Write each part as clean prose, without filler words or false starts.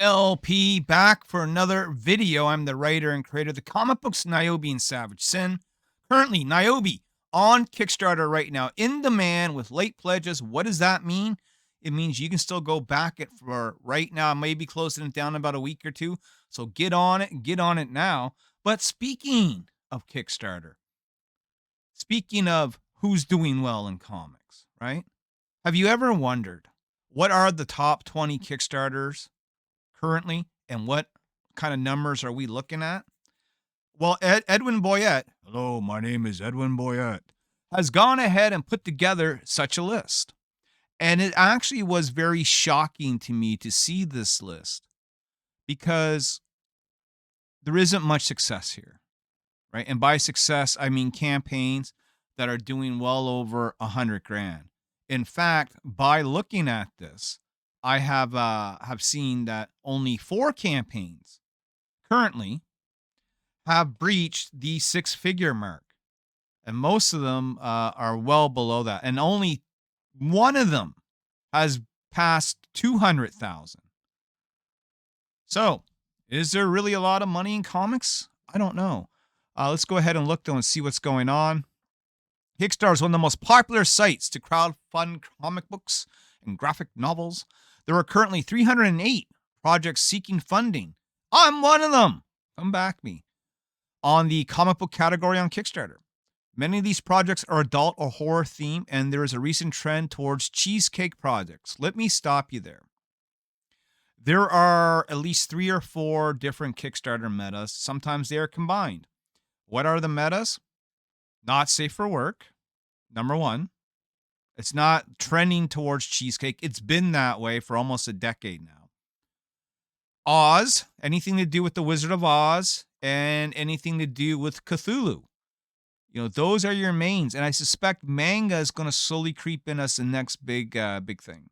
LP back for another video. I'm the writer and creator of the comic books Nyobi and Savage Sin. Currently, Nyobi on Kickstarter right now, in demand with late pledges. What does that mean? It means you can still go back it for right now, maybe closing it down in about a week or two. So get on it now. But speaking of Kickstarter, speaking of who's doing well in comics, right? Have you ever wondered what are the top 20 Kickstarters currently and what kind of numbers are we looking at? Well, Edwin Boyette, hello, my name is Edwin Boyette, has gone ahead and put together such a list. And it actually was very shocking to me to see this list because there isn't much success here, right? And by success, I mean campaigns that are doing well over 100 grand. In fact, by looking at this, I have seen that only 4 campaigns currently have breached the 6-figure mark, and most of them are well below that, and only one of them has passed 200,000. So, is there really a lot of money in comics? I don't know. Let's go ahead and look though and see what's going on. Kickstarter is one of the most popular sites to crowdfund comic books and graphic novels. There are currently 308 projects seeking funding. I'm one of them. Come back me. On the comic book category on Kickstarter. Many of these projects are adult or horror themed, and there is a recent trend towards cheesecake projects. Let me stop you there. There are at least 3 or 4 different Kickstarter metas. Sometimes they are combined. What are the metas? Not safe for work, number one. It's not trending towards cheesecake. It's been that way for almost a decade now. Oz, anything to do with the Wizard of Oz, and anything to do with Cthulhu. You know, those are your mains. And I suspect manga is going to slowly creep in as the next big thing.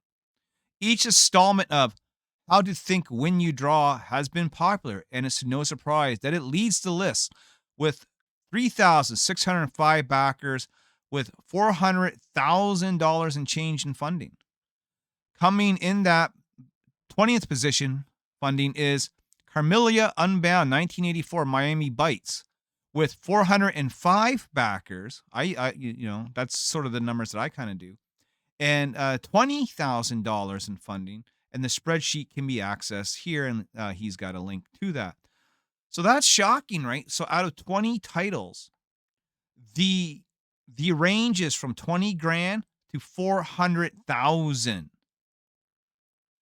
Each installment of How to Think When You Draw has been popular, and it's no surprise that it leads the list with 3,605 backers with $400,000 in change in funding. Coming in that 20th position funding is Carmilla Unbound 1984 Miami Bites with 405 backers. That's sort of the numbers that I kind of do. And $20,000 in funding. And the spreadsheet can be accessed here, and he's got a link to that. So that's shocking, right? So out of 20 titles, the range is from 20 grand to 400,000.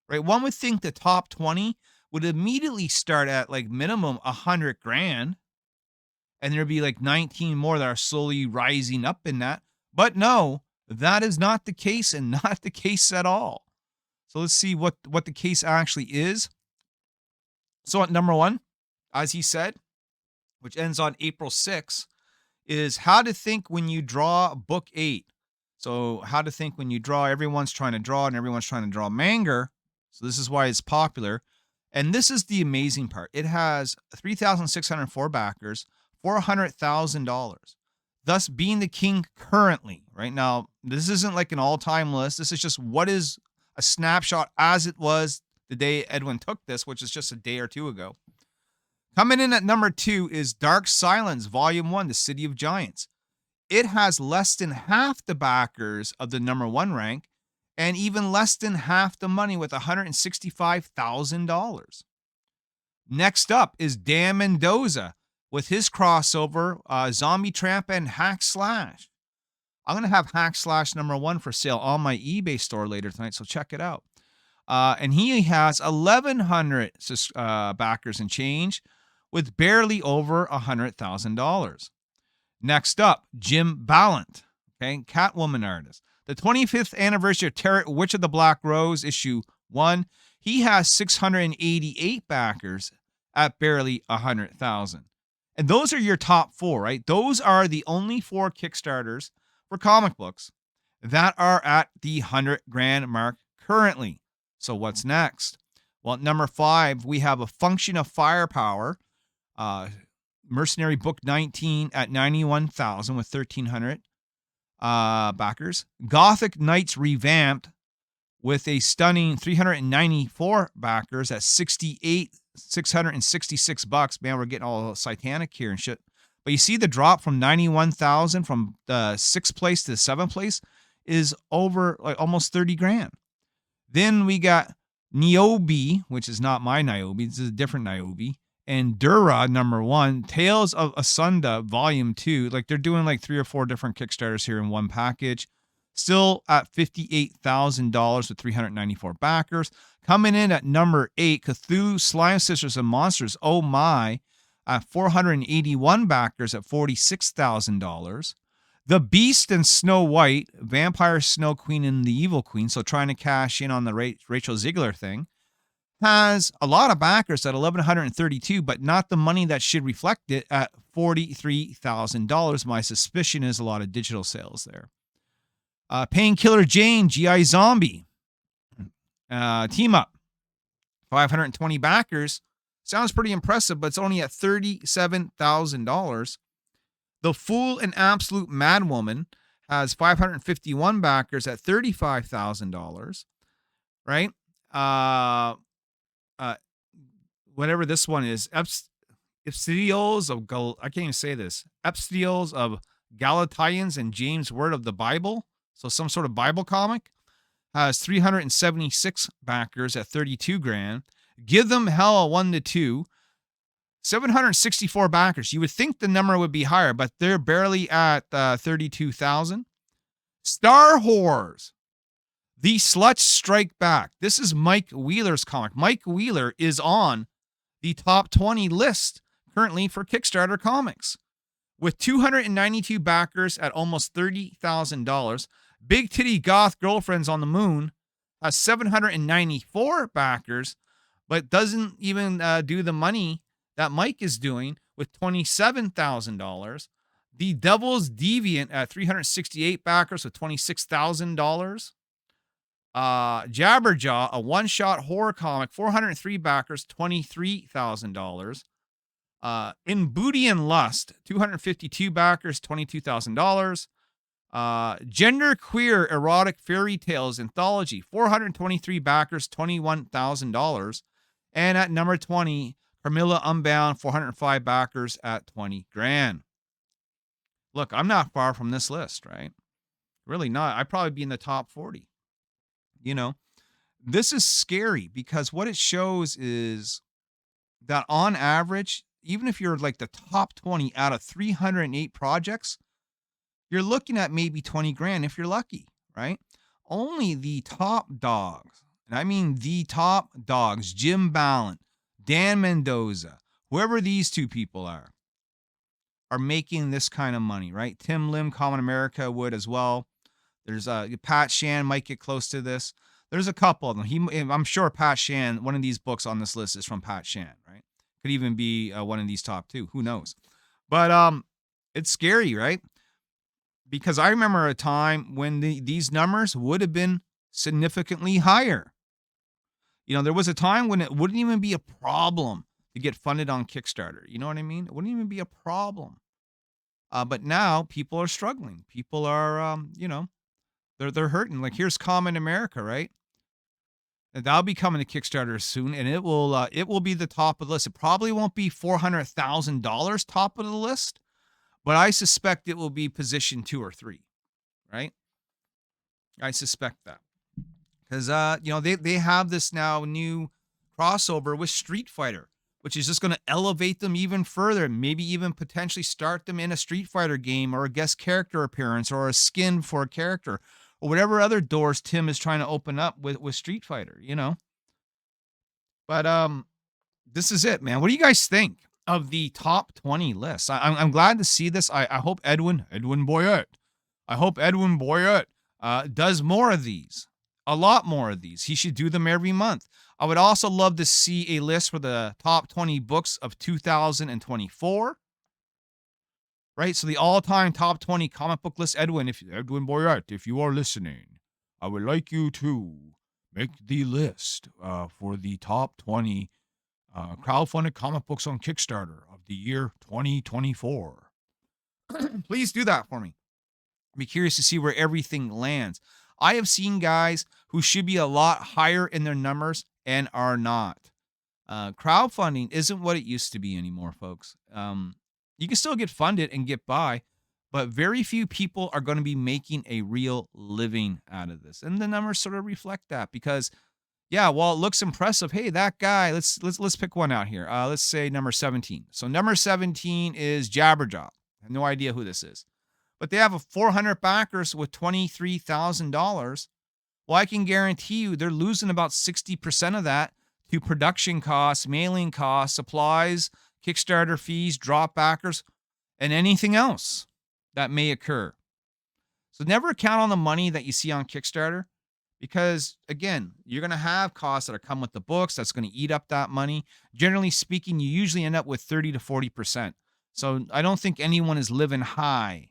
Right? One would think the top 20 would immediately start at like minimum 100 grand, and there'd be like 19 more that are slowly rising up in that. But no, that is not the case, and not the case at all. So let's see what the case actually is. So at number 1, as he said, which ends on April 6th, is How to Think When You Draw Book 8. So How to Think When You Draw, everyone's trying to draw, and everyone's trying to draw manga. So this is why it's popular. And this is the amazing part. It has 3,604 backers, $400,000, thus being the king currently. Right now, this isn't like an all-time list. This is just what is a snapshot as it was the day Edwin took this, which is just a day or two ago. Coming in at number 2 is Dark Silence, Volume 1, The City of Giants. It has less than half the backers of the number 1 rank, and even less than half the money with $165,000. Next up is Dan Mendoza with his crossover, Zombie Tramp and Hack Slash. I'm going to have Hack Slash number 1 for sale on my eBay store later tonight, so check it out. And he has 1,100 backers and change, with barely over $100,000. Next up, Jim Ballant, okay, Catwoman artist. The 25th anniversary of Terror Witch of the Black Rose, issue 1. He has 688 backers at barely 100,000. And those are your top 4, right? Those are the only 4 Kickstarters for comic books that are at the 100 grand mark currently. So what's next? Well, at number 5, we have A Function of Firepower, Mercenary Book 19 at 91,000 with 1,300 backers. Gothic Knights Revamped with a stunning 394 backers at 666 bucks. Man, we're getting all satanic here and shit. But you see the drop from 91,000 from the 6th place to the 7th place is over like almost 30 grand. Then we got NYOBI, which is not my NYOBI. This is a different NYOBI. And Dura, number 1. Tales of Asunda, volume 2. Like they're doing like 3 or 4 different Kickstarters here in one package. Still at $58,000 with 394 backers. Coming in at number 8, Cthulhu, Slime Sisters, and Monsters, Oh My, at 481 backers at $46,000. The Beast and Snow White, Vampire Snow Queen and the Evil Queen, so trying to cash in on the Rachel Ziegler thing, has a lot of backers at $1,132, but not the money that should reflect it at $43,000. My suspicion is a lot of digital sales there. Painkiller Jane, G.I. Zombie, Team Up, 520 backers. Sounds pretty impressive, but it's only at $37,000. The Fool and Absolute Madwoman has 551 backers at $35,000, right? Whatever this one is, Epistles of I can't even say this. Epistles of Galatians and James Word of the Bible. So some sort of Bible comic has 376 backers at 32 grand. Give Them Hell a 1 to 2. 764 backers. You would think the number would be higher, but they're barely at 32,000. Star Whores, The Sluts Strike Back. This is Mike Wheeler's comic. Mike Wheeler is on the top 20 list currently for Kickstarter comics with 292 backers at almost $30,000. Big Titty Goth Girlfriends on the Moon has 794 backers, but doesn't even do the money that Mike is doing with $27,000. The Devil's Deviant at 368 backers with $26,000. Jabberjaw, a one-shot horror comic, 403 backers, $23,000. In Booty and Lust, 252 backers, $22,000. Genderqueer Erotic Fairy Tales Anthology, 423 backers, $21,000. And at number 20, Carmilla Unbound, 405 backers at 20 grand. Look, I'm not far from this list, right? Really not. I'd probably be in the top 40. You know, this is scary because what it shows is that on average, even if you're like the top 20 out of 308 projects, you're looking at maybe 20 grand if you're lucky, right? Only the top dogs, and I mean the top dogs, Jim Ballant, Dan Mendoza, whoever these two people are making this kind of money, right? Tim Lim, Common America would as well. There's Pat Shan might get close to this. There's a couple of them. I'm sure Pat Shan, one of these books on this list is from Pat Shan, right? Could even be one of these top 2. Who knows? But it's scary, right? Because I remember a time when these numbers would have been significantly higher. You know, there was a time when it wouldn't even be a problem to get funded on Kickstarter. You know what I mean? It wouldn't even be a problem. But now people are struggling. People are, they're hurting. Like here's Common America, right? And that'll be coming to Kickstarter soon, and it will be the top of the list. It probably won't be $400,000 top of the list, but I suspect it will be position 2 or 3, right? I suspect that because they have this now new crossover with Street Fighter, which is just going to elevate them even further, maybe even potentially start them in a Street Fighter game or a guest character appearance or a skin for a character or whatever other doors Tim is trying to open up with Street Fighter, you know. But this is it, man. What do you guys think of the top 20 lists? I'm glad to see this. I hope Edwin Boyett, does more of these, a lot more of these. He should do them every month. I would also love to see a list for the top 20 books of 2024. Right? So the all-time top 20 comic book list, Edwin Boyett, if you are listening, I would like you to make the list for the top 20 crowdfunded comic books on Kickstarter of the year 2024. Please do that for me. I'd be curious to see where everything lands. I have seen guys who should be a lot higher in their numbers and are not. Crowdfunding isn't what it used to be anymore, folks. You can still get funded and get by, but very few people are going to be making a real living out of this. And the numbers sort of reflect that because yeah, while it looks impressive, hey, that guy, let's pick one out here. Let's say number 17. So number 17 is Jabberjaw. I have no idea who this is. But they have a 400 backers with $23,000. Well, I can guarantee you they're losing about 60% of that to production costs, mailing costs, supplies, Kickstarter fees, drop backers, and anything else that may occur. So never count on the money that you see on Kickstarter because, again, you're going to have costs that are come with the books. That's going to eat up that money. Generally speaking, you usually end up with 30 to 40%. So I don't think anyone is living high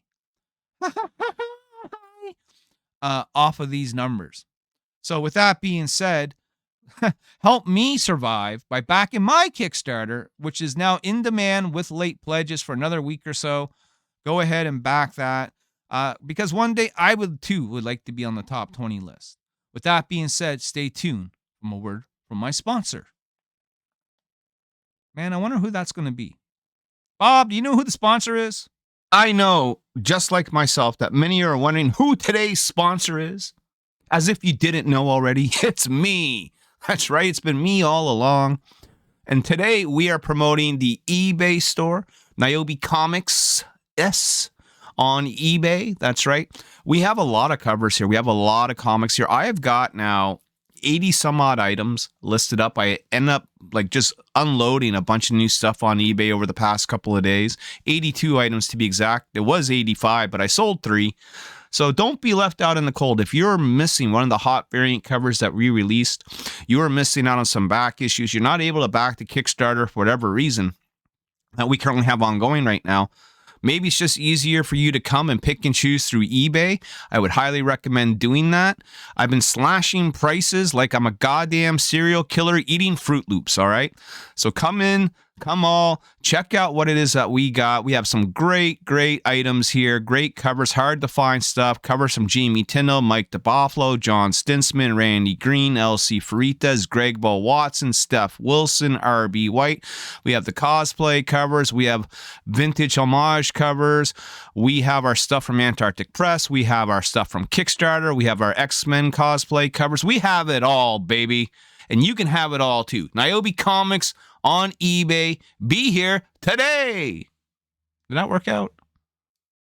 off of these numbers. So with that being said, help me survive by backing my Kickstarter, which is now in demand with late pledges for another week or so. Go ahead and back that because one day I would like to be on the top 20 list. With that being said, stay tuned from a word from my sponsor. Man, I wonder who that's going to be. Bob, do you know who the sponsor is? I know, just like myself, that many are wondering who today's sponsor is. As if you didn't know already, it's me. That's right, it's been me all along. And today we are promoting the eBay store, Nyobicomics S on eBay. That's right. We have a lot of covers here. We have a lot of comics here. I have got now 80 some odd items listed up. I end up just unloading a bunch of new stuff on eBay over the past couple of days. 82 items to be exact. It was 85, but I sold 3. So don't be left out in the cold. If you're missing one of the hot variant covers that we released, you are missing out on some back issues. You're not able to back the Kickstarter for whatever reason that we currently have ongoing right now. Maybe it's just easier for you to come and pick and choose through eBay. I would highly recommend doing that. I've been slashing prices like I'm a goddamn serial killer eating Fruit Loops, all right? So come in, come all, check out what it is that we got. We have some great items here, great covers, hard to find stuff. Covers from Jamie Tino, Mike DeBuffalo, John Stinsman, Randy Green, LC Faritas, Greg Bo Watson, Steph Wilson, RB White. We have the cosplay covers. We have vintage homage covers. We have our stuff from Antarctic Press. We have our stuff from Kickstarter. We have our X-Men cosplay covers. We have it all, baby. And you can have it all too. Nyobicomics on eBay. Be here today. Did that work out?